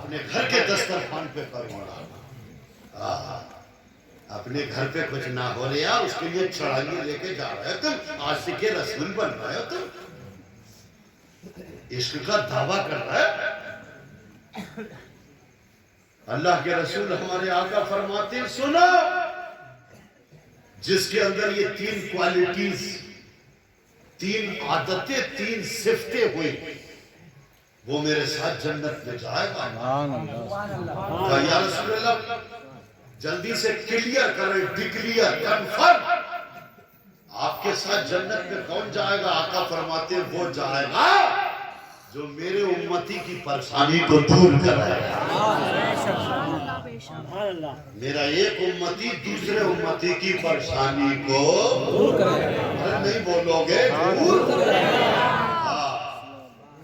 अपने घर के दस्तरखान पे करूंगा। अपने घर पे कुछ ना हो रहा, उसके लिए चढ़ाई लेके जा रहे हो तुम, आशिके रसूल बन रहे हो तुम, इश्क का दावा कर रहा है। अल्लाह के रसूल हमारे आका फरमाते हैं, सुनो, जिसके अंदर ये तीन क्वालिटीज, तीन आदतें, तीन सिफतें हुई, वो मेरे साथ जन्नत में जाएगा। या रसूल अल्लाह, जल्दी से क्लियर करें, डिक्लियर, कंफर्म, आपके साथ जन्नत में कौन जाएगा? आका फरमाते हैं, वो जाएगा जो मेरे उम्मती की परेशानी को दूर कराएगा। मेरा एक उम्मती दूसरे उम्मती की परेशानी को दूर करेगा। अरे नहीं बोलोगे, दूर करेगा।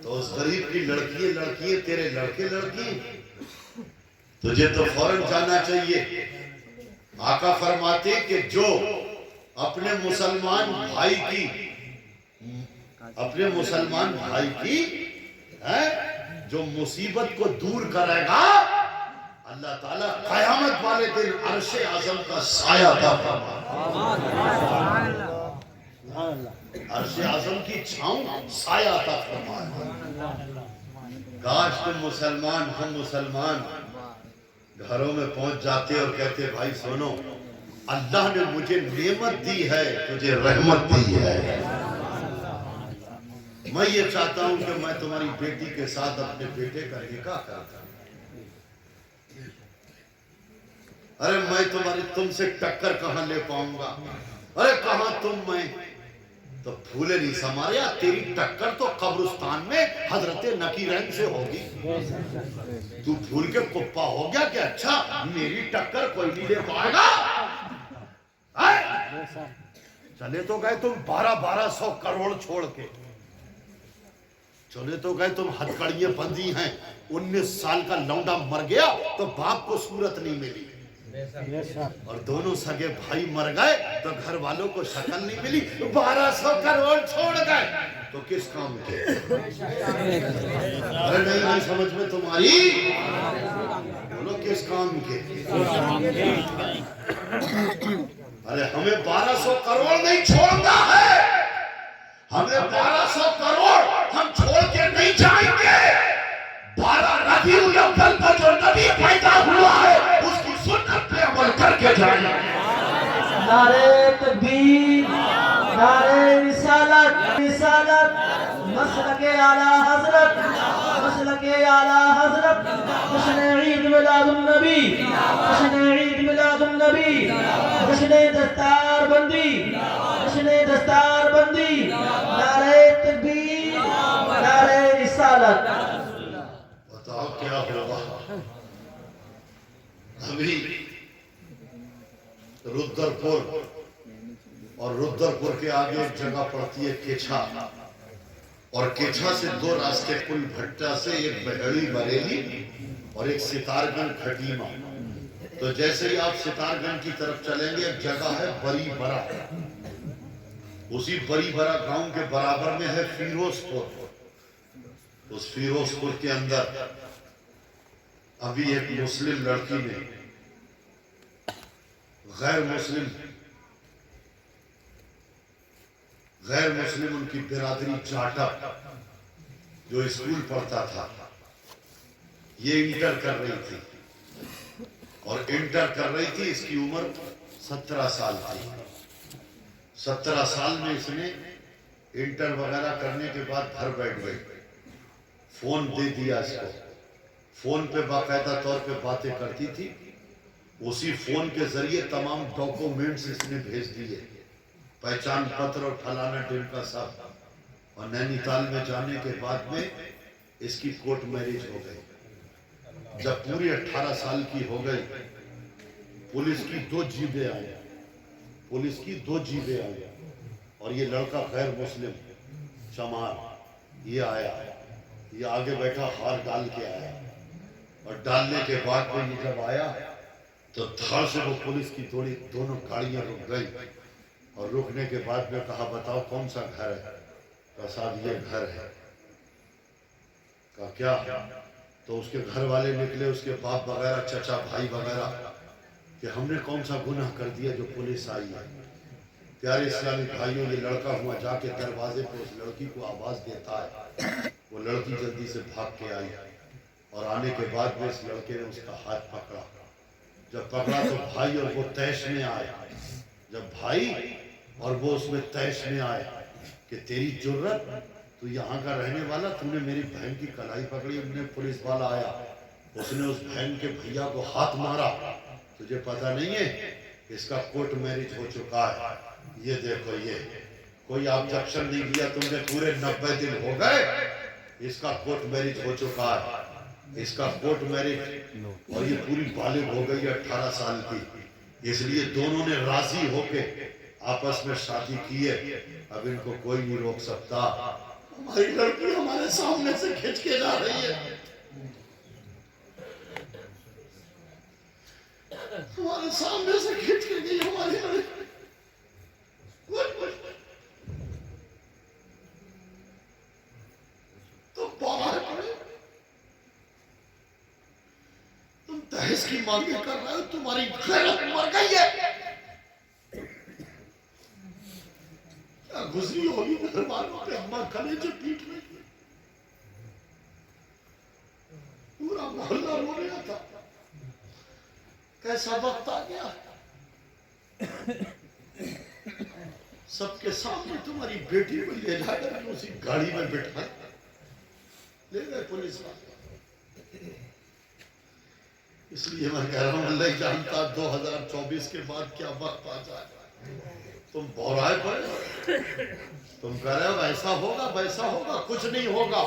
तो उस गरीब की लड़की, तेरे लड़के लड़की, तुझे तो फौरन जाना चाहिए। आका फरमाते कि जो अपने मुसलमान भाई की है, जो मुसीबत को दूर करेगा, अल्लाह ताला क़यामत वाले दिन अर्शे आज़म का साया अता फरमाएगा। अर्शे आज़म की छांव, साया अता फरमाएगा। काश तुम मुसलमान, हम मुसलमान घरों में पहुंच जाते और कहते, भाई सुनो, अल्लाह ने मुझे नेमत दी है, तुझे रहमत दी है। मैं ये चाहता हूं कि मैं तुम्हारी बेटी के साथ अपने बेटे का निकाह करता। अरे मैं तुमसे टक्कर कहां ले पाऊंगा? अरे कहां तुम, मैं तो भूले नहीं समारिया, तेरी टक्कर तो कब्रिस्तान में हजरत नकीरैन से होगी। तू भूल के कुप्पा हो गया कि अच्छा मेरी टक्कर कोई नहीं ले पाएगा। चले तो गए तुम 1200 करोड़ छोड़ के, चले तो गए तुम, हथकड़ियां बंदी हैं। 19 साल का लौंडा मर गया तो बाप को सूरत नहीं मिली, और दोनों सगे भाई मर गए तो घर वालों को शक्ल नहीं मिली। 1200 करोड़ छोड़ गए तो किस काम के? अरे नहीं समझ में तुम्हारी, बोलो किस काम के? अरे हमें 1200 करोड़ नहीं छोड़ना है, हमें 1200 करोड़ हम छोड़ के नहीं जाएंगे। 12 रबीउल अव्वल को जो नबी पैदा हुआ है, उसकी सुन्नत पे अमल करके जाएंगे। नारे तकबीर, नारे रिसालत, रिसालत, मसलके आला हजरत, मसलके आला हजरत, जश्न ईद मिलादुन नबी, जश्न ईद मिलादुन नबी, जश्न दस्तार बंदी, जश्न दस्तार बंदी, नारे तकबीर, नारे रिसालत। बताओ क्या होगा? अभी रुद्रपुर, और रुद्रपुर के आगे एक जगह पड़ती है केछा, और केछा से 2 रास्ते, पुल भट्टा से एक बहेड़ी बरेली और एक सितारगंज खटीमा। तो जैसे ही आप सितारगंज की तरफ चलेंगे, एक जगह है बरी बरा, उसी बरी बरा गांव के बराबर में है फिरोजपुर। उस फिरोजपुर के अंदर अभी एक मुस्लिम लड़की ने गैर मुस्लिम उनकी बिरादरी जाटा, जो स्कूल पढ़ता था, ये इंटर कर रही थी, और इंटर कर रही थी, इसकी उम्र 17 साल थी। 17 साल में इसने इंटर वगैरह करने के बाद घर बैठ गई, फोन दे दिया इसको, फोन पे बाकायदा तौर पे बातें करती थी, उसी फोन के जरिए तमाम डॉक्यूमेंट्स इसने भेज दिए, पहचान पत्र और फलाना ढिमका सब। और नैनीताल में जाने के बाद में इसकी कोर्ट मैरिज हो गई। जब पूरी 18 साल की हो गई, पुलिस की 2 जीबें आई, और ये लड़का गैर मुस्लिम चमार ये आया, ये आगे बैठा हार डाल के आया, और डालने के बाद में ये जब आया तो धड़ से वो पुलिस की दोनों गाड़ियां रुक गई, और रुकने के बाद में कहा, बताओ कौन सा घर है? कहा साहब ये घर है। कहा क्या? तो उसके घर वाले निकले, उसके बाप वगैरह, चचा भाई वगैरह, कि हमने कौन सा गुनाह कर दिया जो पुलिस आई है। प्यारे इस्लामी भाइयों, ये लड़का हुआ जाके दरवाजे पे उस लड़की को आवाज देता है। वो लड़की जल्दी से भाग के आई और आने के बाद में इस लड़के ने उसका हाथ पकड़ा। जब पकड़ा तो भाई और वो तैश में आए। जब भाई और वो उसमें तैश में आए कि तेरी जुर्रत, तू यहाँ का रहने वाला, तूने मेरी बहन की कलाई पकड़ी। उन्हें पुलिस वाला आया, उसने उस बहन के भैया को हाथ मारा। तुझे पता नहीं है इसका कोर्ट मैरिज हो चुका है। ये देखो, ये कोई ऑब्जेक्शन नहीं दिया तुमने, पूरे 90 दिन हो गए, इसका कोर्ट मैरिज हो चुका है। इसका कोर्ट मैरिज, और ये पूरी बालिग हो गई 18 साल की। इसलिए दोनों ने राजी होके आपस में शादी की है। अब इनको कोई नहीं रोक सकता। हमारी लड़की हमारे सामने से खिंच के जा रही है, हमारे सामने से खिंच के गई हमारी लड़की। तो बाहर पड़े, तुम दहेज की मांगे कर रहे हो, तुम्हारी गैरत मर गई है। क्या गुजरी होगी घर वालों पे, अम्मा कलेजे पीट रही, पूरा मोहल्ला रो रहा था। कैसा वक्त आ गया, सबके सामने तुम्हारी बेटी को ले जाकर उसी गाड़ी में बैठा ले गए पुलिस वाले। इसलिए मैं कह रहा हूं, अल्लाह जानता 2024 के बाद क्या वक्त आ जाए। तुम बौराए पड़े, तुम कह रहे हो ऐसा होगा वैसा होगा, कुछ नहीं होगा,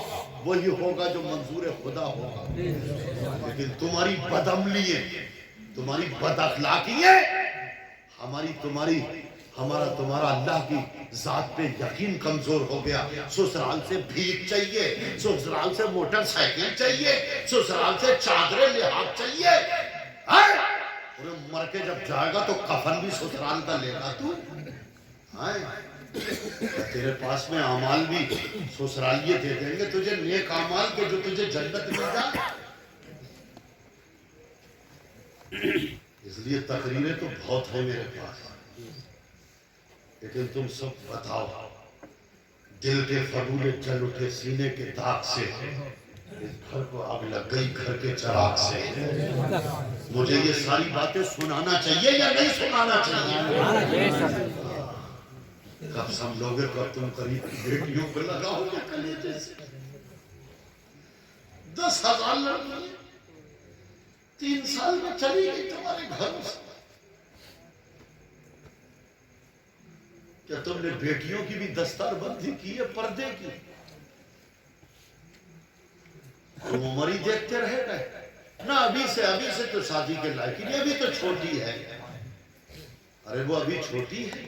वही होगा जो मंजूर खुदा होगा। लेकिन तुम्हारी बदअमली, तुम्हारी बदअखलाकी, हमारा तुम्हारा अल्लाह की जात पे यकीन कमजोर हो गया। ससुराल से भीख चाहिए, ससुराल से मोटरसाइकिल चाहिए, ससुराल से चादरें लिहाज चाहिए। और मर के जब जाएगा तो कफन भी ससुराल का लेगा तू। तेरे पास में अमाल भी ससुरालिये दे देंगे तुझे, नेक अमाल के, जो तुझे जन्नत मिल जाए। इसलिए तकरीरें तो बहुत है मेरे पास, लेकिन तुम सब बताओ, दिल के फबूले जल उठे सीने के दाग से, इस घर को आग लग गई घर के चिराग से। मुझे ये सारी बातें सुनाना चाहिए या नहीं सुनाना चाहिए? कब समझोगे, कब तुम करीब बेटियों को लगाओगे कलेजे से? 10,000 लड़की 3 साल में चली गई तुम्हारे घर से। क्या तुमने बेटियों की भी दस्तारबंदी की है पर्दे की? तुम उम्र ही देखते रह गए ना। अभी से तो शादी के लायक ही, अभी तो छोटी है। अरे वो अभी छोटी है,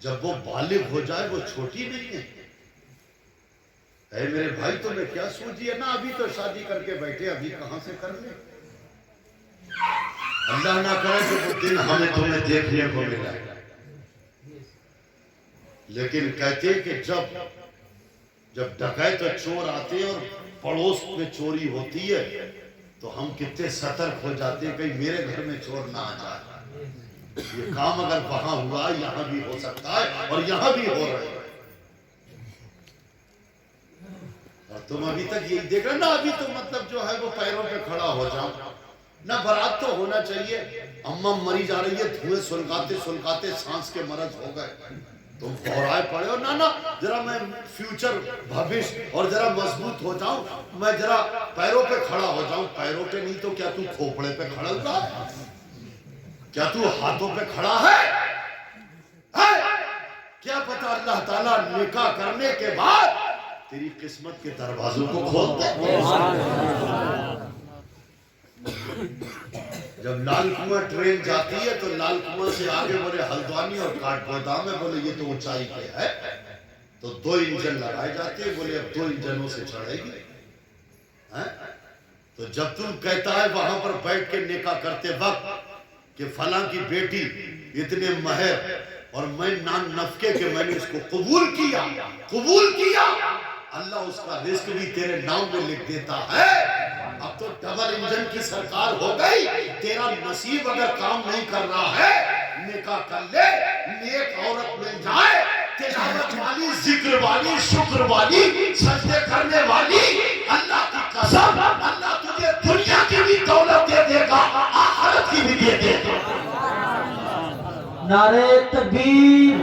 जब वो बालिग हो जाए वो छोटी नहीं है। मेरे भाई तुम्हें क्या सूझी है ना, अभी तो शादी करके बैठे, अभी कहां से कर ले। अल्लाह ना करे तो वो दिन हमें तुम्हें देखने को मिला। लेकिन कहते कि जब डकैत और चोर आते हैं और पड़ोस में चोरी होती है तो हम कितने सतर्क हो जाते हैं, कहीं मेरे घर में चोर ना आ जाए। ये काम अगर वहां हुआ, यहां भी हो सकता है, और यहां भी हो रहा है। और तुम अभी तक यही देख रहे ना, अभी तो मतलब जो है वो पैरों पे खड़ा हो जाओ ना। बारात तो होना चाहिए, अम्मा मरी जा रही है, धुएं सुलगाते सुलगाते सांस के मरज हो गए, तुम बौराए पड़े हो ना। जरा मैं फ्यूचर भविष्य और जरा मजबूत हो जाऊं, मैं जरा पैरों पे खड़ा हो जाऊं। पैरों पे नहीं तो क्या तू खोपड़े पे खड़ा हुआ? क्या तू हाथों पे खड़ा है? क्या पता अल्लाह ताला निकाह करने के बाद तेरी किस्मत के दरवाजों को खोल दे। जब लाल कुआं ट्रेन जाती है तो लाल कुआं से आगे बोले हल्द्वानी और काठगोदाम में, बोले ये तो ऊंचाई पे है, तो 2 इंजन लगाए जाते हैं, बोले अब 2 इंजनों से चढ़ेगी। तो जब तुम कहता है वहां पर बैठ के निकाह करते वक्त कि फलां की बेटी इतने महर और मैं नान नफके के मैंने इसको कबूल किया, अल्लाह उसका रिस्क भी तेरे नाम में लिख देता है। अब तो डबल इंजन की सरकार हो गई, तेरा नसीब अगर काम नहीं कर रहा है, निकाह कर ले, नेक औरत मिल जाए, तिलावत वाली, जिक्र वाली, शुक्र वाली, सजदे करने वाली, अल्लाह की कसम, अल्लाह तुझे दुनिया की भी दौलत दे देगा, आखिरत की भी दे देगा। नारे तकबीर,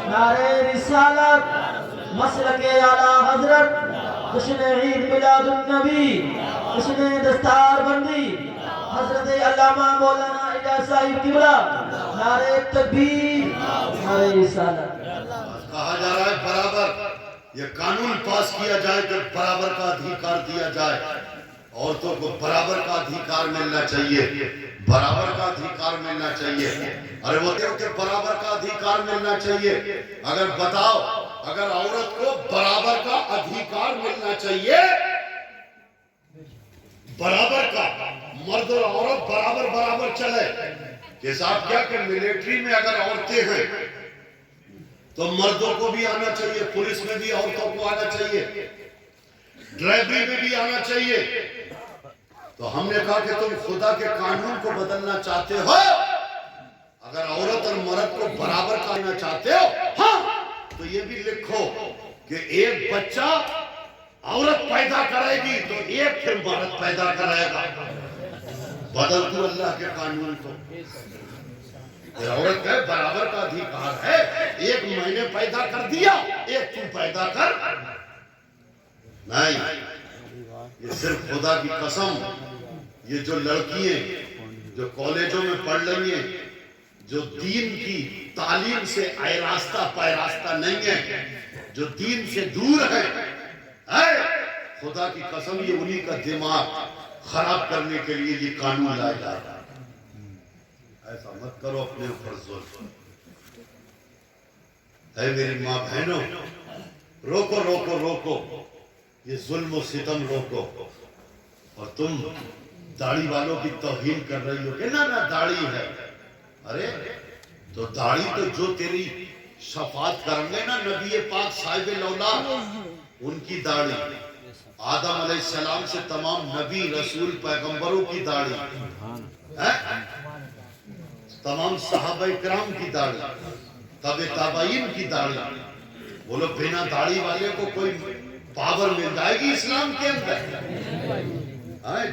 नारे रिसालत, मसलके आला हजरत, जश्न ईद मिलादुन नबी, जश्न दस्तार बंदी, हजरत अल्लामा मौलाना इलियास साहिब किबला। नारे तकबीर, नारे रिसालत। कहा जा रहा है बराबर, ये कानून पास किया जाए कि बराबर का अधिकार दिया जाए, औरतों को बराबर का अधिकार मिलना चाहिए, बराबर का अधिकार मिलना चाहिए। अरे वो के बराबर का अधिकार मिलना चाहिए। अगर बताओ, अगर औरत को बराबर का अधिकार मिलना चाहिए, बराबर का, मर्द और औरत बराबर बराबर चले, कि साहब क्या कि मिलिट्री में अगर औरतें हैं तो मर्दों को भी आना चाहिए, पुलिस में भी औरतों को आना चाहिए, ड्राइवरी में भी आना चाहिए। तो हमने कहा कि तुम खुदा के कानून को बदलना चाहते हो, अगर औरत और मर्द को बराबर करना चाहते हो, हाँ, तो ये भी लिखो कि एक बच्चा औरत पैदा करेगी तो एक फिर मर्द पैदा कराएगा। बदल दो अल्लाह के कानून को। औरत का बराबर का अधिकार है, एक मैंने पैदा कर दिया, एक तू पैदा कर। नहीं, ये सिर्फ खुदा की कसम, ये जो लड़कियां जो कॉलेजों में पढ़ रही हैं, जो दीन की तालीम से आयरास्ता पैरास्ता नहीं है, जो दीन से दूर है, खुदा की कसम ये उन्हीं का दिमाग खराब करने के लिए ये कानून लाया जा रहा है। ऐसा मत करो अपने ऊपर जुल्म। है मेरी माँ बहनों, रोको रोको रोको ये जुल्म और सितम रोको। और तुम दाढ़ी वालों की तौहीन कर रही हो कि ना ना दाढ़ी है। अरे तो दाढ़ी तो जो तेरी शफात करेंगे ना नबी पाक साहिब लौला, उनकी दाढ़ी, आदम अलैहिस्सलाम से तमाम नबी रसूल पैगंबरों की दाढ़ी है, तमाम सहाबा इकराम की दाढ़ी, तबे ताबाइन की दाढ़ी। बोलो बिना दाढ़ी वाले को कोई पावर मिल जाएगी इस्लाम के अंदर?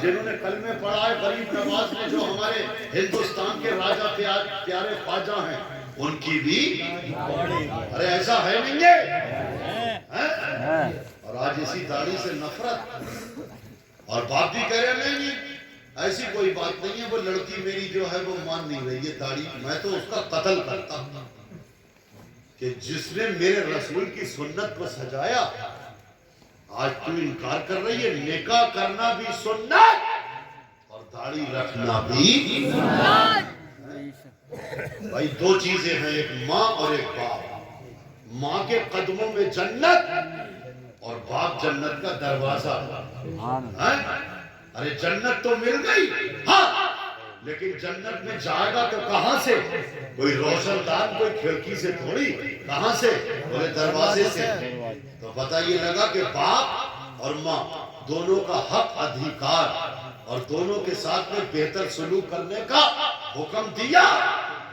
जिन्होंने कलमे पढ़ा है गरीब नवाज में, जो हमारे हिंदुस्तान के राजा प्यारे ख्वाजा हैं, उनकी भी, अरे ऐसा है नहीं है? और आज इसी दाढ़ी से नफरत। और बाप भी कह रहे नहीं ऐसी कोई बात नहीं है, वो लड़की मेरी जो है वो मान नहीं रही है दाढ़ी, मैं तो उसका कत्ल करता हूं कि जिसने मेरे रसूल की सुन्नत को सजाया। आज तू इनकार कर रही है, निकाह करना भी सुन्नत और दाढ़ी रखना भी। भाई दो चीजें हैं, एक माँ और एक बाप। माँ के कदमों में जन्नत और बाप जन्नत का दरवाजा है। अरे जन्नत तो मिल गई, हाँ, लेकिन जन्नत में जाएगा तो कहां से? कोई रोशनदान कोई खिड़की से थोड़ी, कहां से? बोले दरवाजे से। तो पता ये लगा कि बाप और माँ दोनों का हक अधिकार और दोनों के साथ में बेहतर सलूक करने का हुक्म दिया।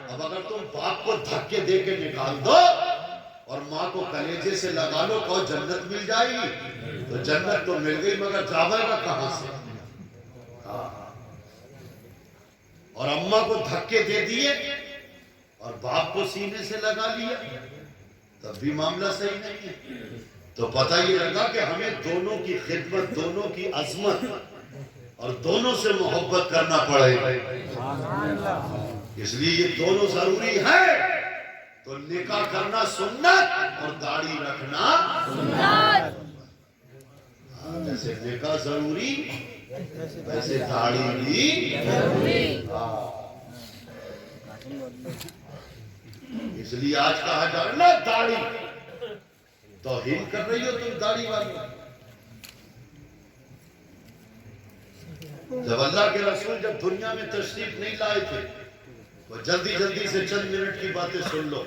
अब अगर तुम बाप को धक्के दे के निकाल दो और माँ को कलेजे से लगा लो, कहो जन्नत मिल जाएगी, तो जन्नत तो मिल गई मगर जावेगा कहां से? और अम्मा को धक्के दे दिए और बाप को सीने से लगा लिया, तब भी मामला सही नहीं है। तो पता ये लगा कि हमें दोनों की खिदमत, दोनों की अजमत और दोनों से मोहब्बत करना पड़ेगा। इसलिए ये दोनों जरूरी है। तो निकाह करना सुन्नत और दाढ़ी रखना सुन्नत। जैसे निकाह जरूरी वैसे दाढ़ी भी जरूरी। इसलिए आज कहा जा रहा ना दाढ़ी तौहीन कर रही हो तुम दाढ़ी वाली। जब अल्लाह के रसूल जब दुनिया में तशरीफ नहीं लाए थे, तो जल्दी जल्दी से चंद मिनट की बातें सुन लो।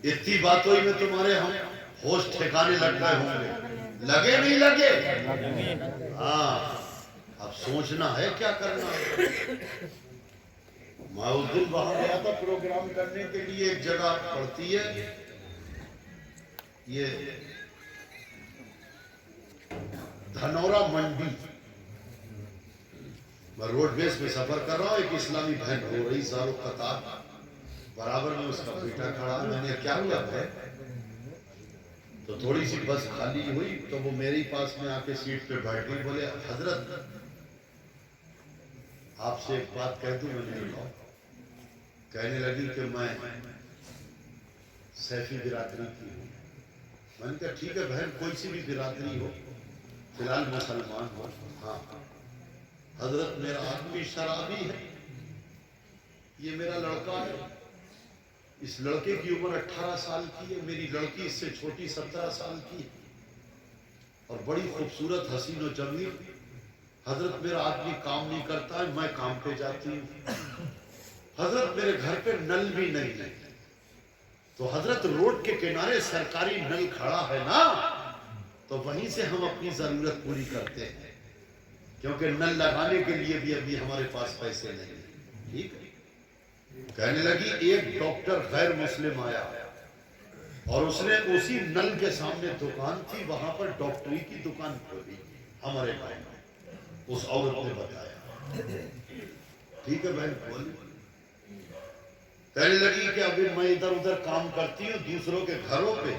इतनी बातों में तुम्हारे हम होश ठिकाने लग गए होंगे, लगे नहीं लगे? हाँ, अब सोचना है क्या करना है। मैं उस दिन वहां गया था प्रोग्राम करने के लिए, एक जगह पड़ती है ये धनौरा मंडी, मैं रोडवेज में सफर कर रहा हूँ, एक इस्लामी बहन हो रही सारों कतार, बराबर में उसका बेटा खड़ा, मैंने क्या किया है, तो थोड़ी सी बस खाली हुई तो वो मेरे पास में आके सीट पे बैठ गई, बोले हजरत आपसे एक बात कह दूं? मैंने कहा। कहने लगी कि मैं सैफी बिरादरी की हूँ। मैंने कहा ठीक है बहन, कोई सी भी बिरादरी हो, फिलहाल मुसलमान हो। हाँ हजरत, मेरा आदमी शराबी है, ये मेरा लड़का है, इस लड़के की उम्र 18 साल की है, मेरी लड़की इससे छोटी 17 साल की है, और बड़ी खूबसूरत हसीन और जमील। हजरत मेरा आदमी काम नहीं करता है, मैं काम पे जाती हूँ। हजरत मेरे घर पे नल भी नहीं है। तो हजरत रोड के किनारे सरकारी नल खड़ा है ना, तो वहीं से हम अपनी जरूरत पूरी करते हैं, क्योंकि नल लगाने के लिए भी अभी हमारे पास पैसे नहीं है। ठीक है। कहने लगी एक डॉक्टर गैर मुस्लिम आया और उसने उसी नल के सामने दुकान थी, वहां पर डॉक्टरी की दुकान खोली हमारे गांव में। उस औरत ने बताया। ठीक है बहन, बोली। कहने लगी कि अभी मैं इधर उधर काम करती हूँ दूसरों के घरों पे,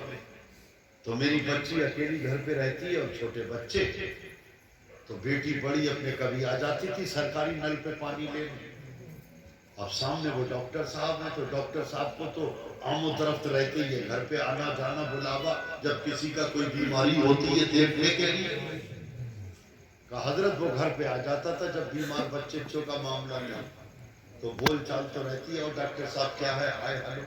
तो मेरी बच्ची अकेली घर पे रहती है और छोटे बच्चे, तो बेटी बड़ी अपने कभी आ जाती थी सरकारी नल पे पानी लेने। अब सामने वो डॉक्टर साहब हैं, तो डॉक्टर साहब को तो आमो दरफ्त रहते ही है, घर पे आना जाना बुलावा जब किसी का कोई बीमारी होती है देखने के लिए। कहा हजरत वो घर पे आ जाता था जब बीमार बच्चे का मामला था, तो बोल चाल तो रहती है, और डॉक्टर साहब क्या है, हाय हेलो।